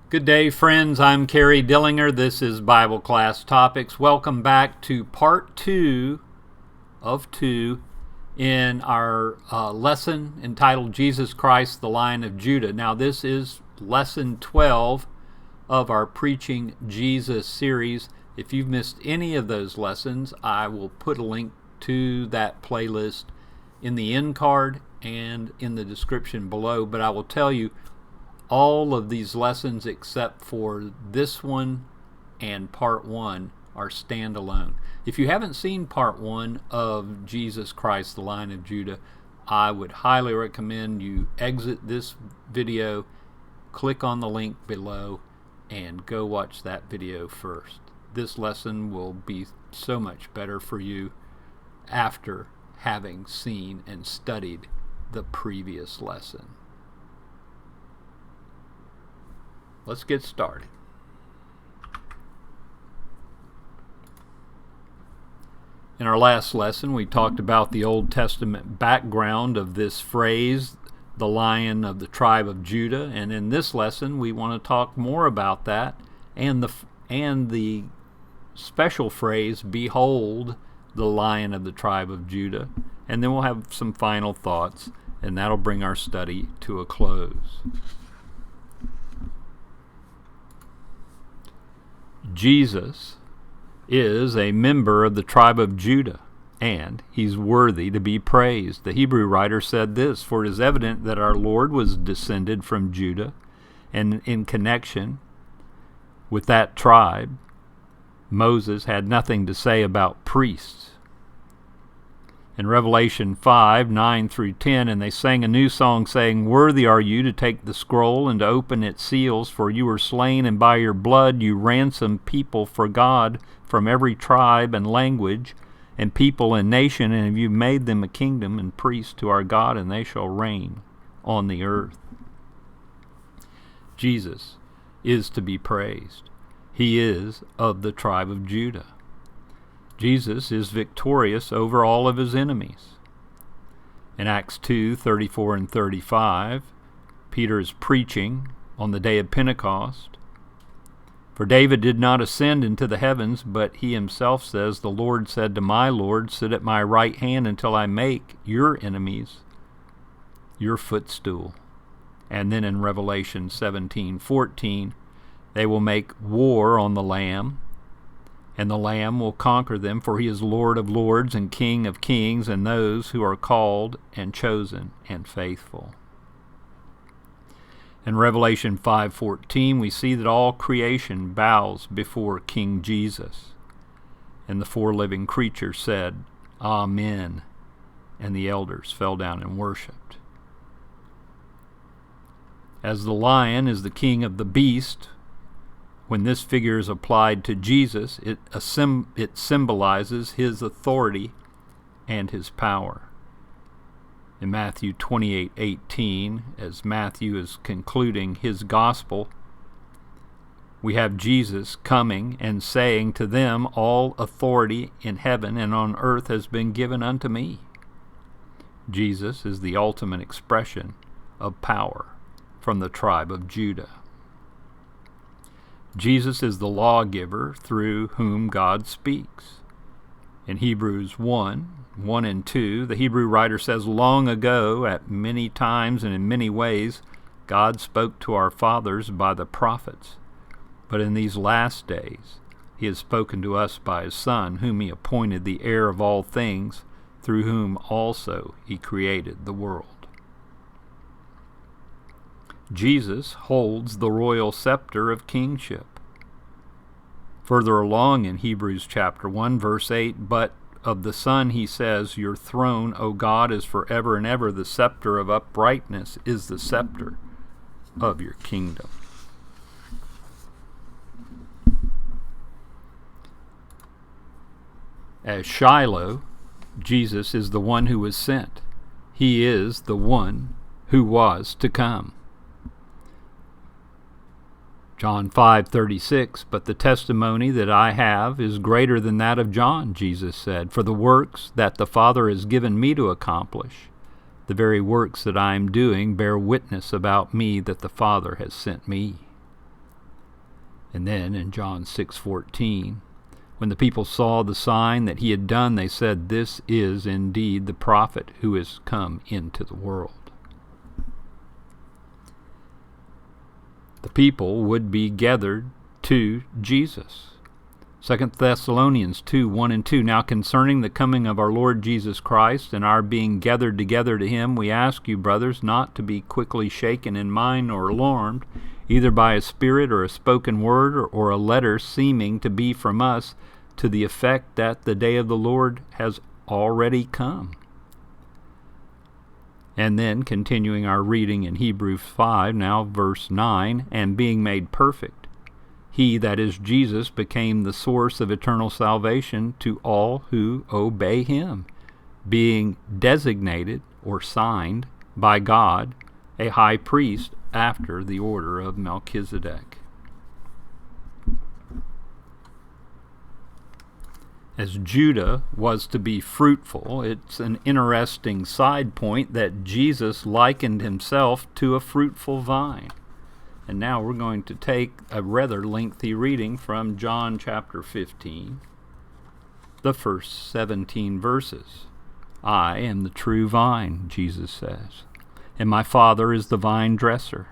Good day, friends. I'm Kerry Dillinger. This is Bible Class Topics. Welcome back to part 2 of 2 in our lesson entitled Jesus Christ, the Lion of Judah. Now, this is lesson 12 of our Preaching Jesus series. If you've missed any of those lessons, I will put a link to that playlist in the end card and in the description below. But I will tell you, all of these lessons except for this one and part 1 are standalone. If you haven't seen part 1 of Jesus Christ, the Lion of Judah, I would highly recommend you exit this video, click on the link below, and go watch that video first. This lesson will be so much better for you after having seen and studied the previous lesson. Let's get started. In our last lesson, we talked about the Old Testament background of this phrase, the Lion of the tribe of Judah, and in this lesson, we want to talk more about that and the special phrase, "Behold, the Lion of the tribe of Judah," and then we'll have some final thoughts, and that'll bring our study to a close. Jesus is a member of the tribe of Judah, and he's worthy to be praised. The Hebrew writer said this, "For it is evident that our Lord was descended from Judah, and in connection with that tribe, Moses had nothing to say about priests." In Revelation 5, 9 through 10, "And they sang a new song, saying, Worthy are you to take the scroll and to open its seals, for you were slain, and by your blood you ransomed people for God from every tribe and language and people and nation, and you made them a kingdom and priests to our God, and they shall reign on the earth." Jesus is to be praised. He is of the tribe of Judah. Jesus is victorious over all of his enemies. In Acts 2, 34 and 35, Peter is preaching on the day of Pentecost. "For David did not ascend into the heavens, but he himself says, The Lord said to my Lord, Sit at my right hand until I make your enemies your footstool." And then in Revelation 17:14, "They will make war on the Lamb, and the Lamb will conquer them, for he is Lord of lords and King of kings, and those who are called and chosen and faithful." In Revelation 5:14, we see that all creation bows before King Jesus, and the 4 living creatures said, "Amen," and the elders fell down and worshipped. As the lion is the king of the beast, when this figure is applied to Jesus, it symbolizes his authority and his power. In Matthew 28:18, as Matthew is concluding his gospel, we have Jesus coming and saying to them, "All authority in heaven and on earth has been given unto me." Jesus is the ultimate expression of power from the tribe of Judah. Jesus is the lawgiver through whom God speaks. In Hebrews 1, 1 and 2, the Hebrew writer says, "Long ago, at many times and in many ways, God spoke to our fathers by the prophets. But in these last days, he has spoken to us by his Son, whom he appointed the heir of all things, through whom also he created the world." Jesus holds the royal scepter of kingship. Further along in Hebrews chapter 1, verse 8, "But of the Son he says, Your throne, O God, is forever and ever. The scepter of uprightness is the scepter of your kingdom." As Shiloh, Jesus is the one who was sent. He is the one who was to come. John 5:36, "But the testimony that I have is greater than that of John," Jesus said, "for the works that the Father has given me to accomplish, the very works that I am doing bear witness about me that the Father has sent me." And then in John 6:14, when the people saw the sign that he had done, they said, "This is indeed the prophet who is come into the world." The people would be gathered to Jesus. 2 Thessalonians 2:1 and 2. Now concerning the coming of our Lord Jesus Christ and our being gathered together to him, we ask you, brothers, not to be quickly shaken in mind or alarmed, either by a spirit or a spoken word or a letter seeming to be from us, to the effect that the day of the Lord has already come. And then, continuing our reading in Hebrews 5, now verse 9, and being made perfect, he, that is Jesus, became the source of eternal salvation to all who obey him, being designated or signed by God a high priest after the order of Melchizedek. As Judah was to be fruitful, it's an interesting side point that Jesus likened himself to a fruitful vine. And now we're going to take a rather lengthy reading from John chapter 15, the first 17 verses. I am the true vine, Jesus says, and my Father is the vine dresser.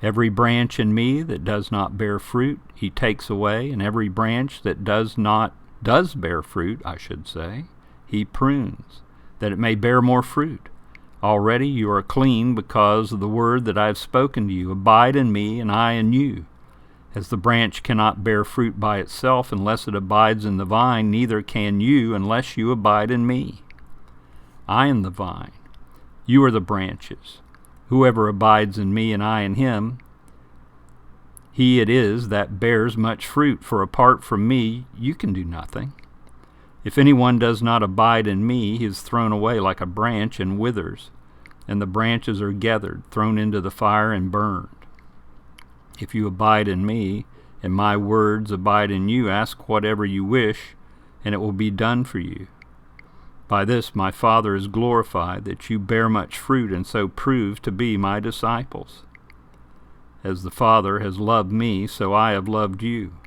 Every branch in me that does not bear fruit, he takes away, and every branch that does bear fruit, he prunes, that it may bear more fruit. Already you are clean because of the word that I have spoken to you. Abide in me, and I in you. As the branch cannot bear fruit by itself unless it abides in the vine, neither can you unless you abide in me. I am the vine, you are the branches. Whoever abides in me and I in him, he it is that bears much fruit, for apart from me you can do nothing. If anyone does not abide in me, he is thrown away like a branch and withers, and the branches are gathered, thrown into the fire and burned. If you abide in me, and my words abide in you, ask whatever you wish, and it will be done for you. By this my Father is glorified, that you bear much fruit, and so prove to be my disciples. As the Father has loved me, so I have loved you.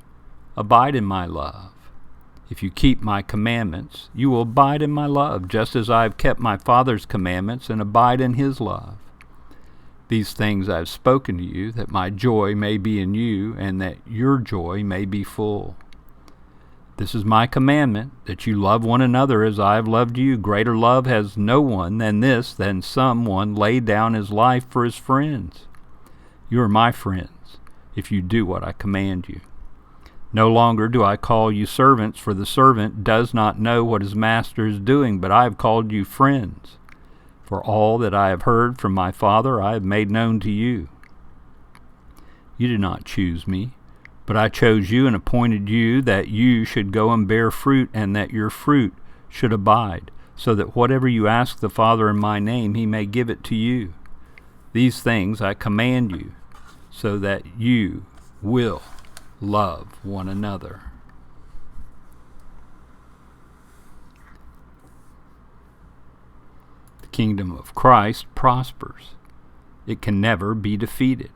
Abide in my love. If you keep my commandments, you will abide in my love, just as I have kept my Father's commandments and abide in his love. These things I have spoken to you, that my joy may be in you, and that your joy may be full. This is my commandment, that you love one another as I have loved you. Greater love has no one than this, than someone lay down his life for his friends. You are my friends, if you do what I command you. No longer do I call you servants, for the servant does not know what his master is doing, but I have called you friends. For all that I have heard from my Father I have made known to you. You did not choose me, but I chose you and appointed you that you should go and bear fruit, and that your fruit should abide, so that whatever you ask the Father in my name, he may give it to you. These things I command you, so that you will love one another. The kingdom of Christ prospers. It can never be defeated.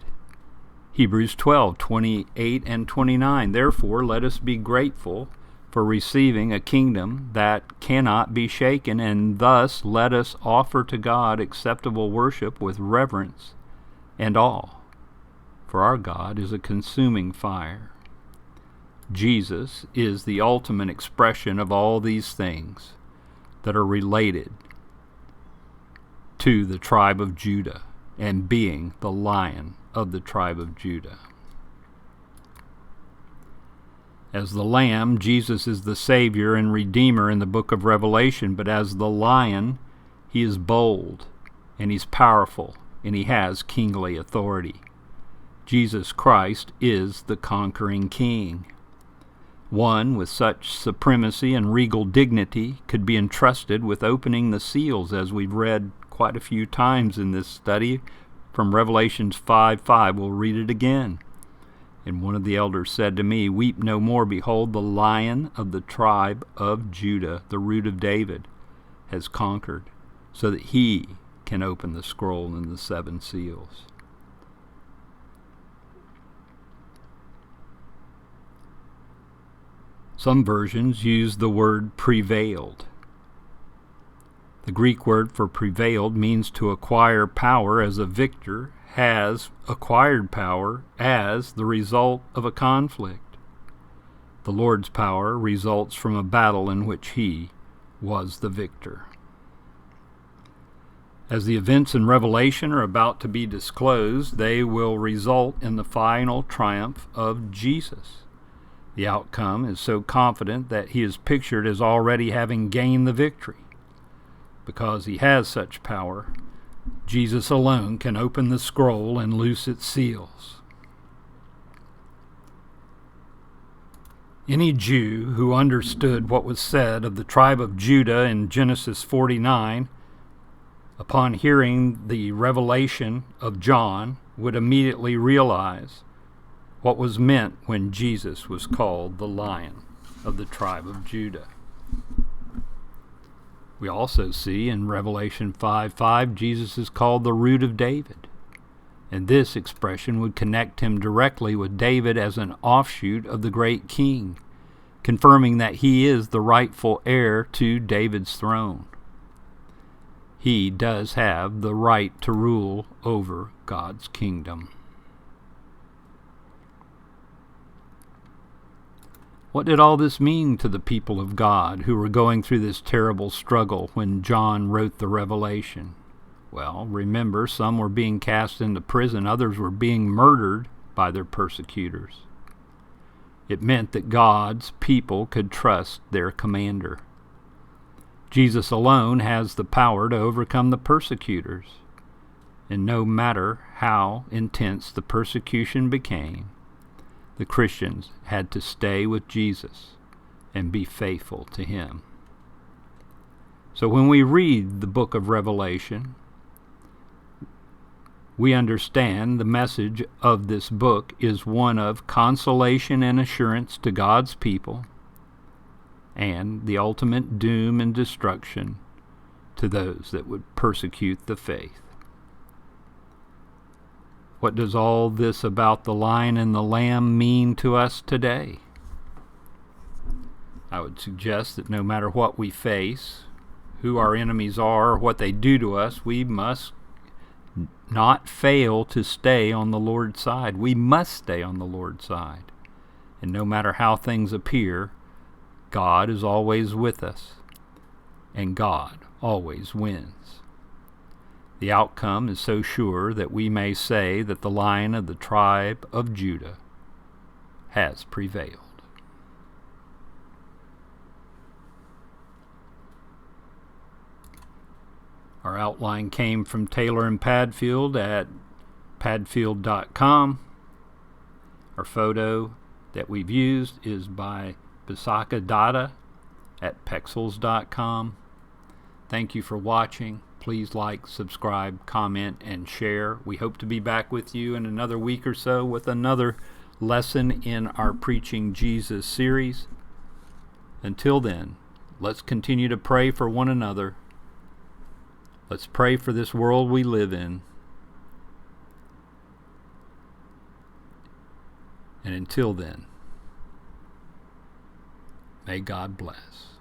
Hebrews 12:28 and 29. Therefore, let us be grateful for receiving a kingdom that cannot be shaken, and thus let us offer to God acceptable worship with reverence and awe. For our God is a consuming fire. Jesus is the ultimate expression of all these things that are related to the tribe of Judah, and being the Lion of the tribe of Judah. As the Lamb, Jesus is the Savior and Redeemer in the book of Revelation, but as the Lion, he is bold, and he's powerful, and he has kingly authority. Jesus Christ is the conquering King. One with such supremacy and regal dignity could be entrusted with opening the seals, as we've read quite a few times in this study from Revelations 5:5. We'll read it again. And one of the elders said to me, Weep no more. Behold, the Lion of the tribe of Judah, the root of David, has conquered, so that he can open the scroll and the seven seals. Some versions use the word prevailed. The Greek word for prevailed means to acquire power, as a victor has acquired power as the result of a conflict. The Lord's power results from a battle in which he was the victor. As the events in Revelation are about to be disclosed, they will result in the final triumph of Jesus. The outcome is so confident that he is pictured as already having gained the victory. Because he has such power, Jesus alone can open the scroll and loose its seals. Any Jew who understood what was said of the tribe of Judah in Genesis 49, upon hearing the revelation of John, would immediately realize what was meant when Jesus was called the Lion of the tribe of Judah. We also see in Revelation 5:5, Jesus is called the Root of David. And this expression would connect him directly with David as an offshoot of the great king, confirming that he is the rightful heir to David's throne. He does have the right to rule over God's kingdom. What did all this mean to the people of God who were going through this terrible struggle when John wrote the Revelation? Well, remember, some were being cast into prison, others were being murdered by their persecutors. It meant that God's people could trust their commander. Jesus alone has the power to overcome the persecutors. And no matter how intense the persecution became, the Christians had to stay with Jesus and be faithful to him. So when we read the book of Revelation, we understand the message of this book is one of consolation and assurance to God's people, and the ultimate doom and destruction to those that would persecute the faith. What does all this about the Lion and the Lamb mean to us today? I would suggest that no matter what we face, who our enemies are, or what they do to us, we must not fail to stay on the Lord's side. We must stay on the Lord's side. And no matter how things appear, God is always with us, and God always wins. The outcome is so sure that we may say that the Lion of the tribe of Judah has prevailed. Our outline came from Taylor and Padfield at padfield.com. Our photo that we've used is by Bisaka Dada at pexels.com. Thank you for watching. Please like, subscribe, comment, and share. We hope to be back with you in another week or so with another lesson in our Preaching Jesus series. Until then, let's continue to pray for one another. Let's pray for this world we live in. And until then, may God bless.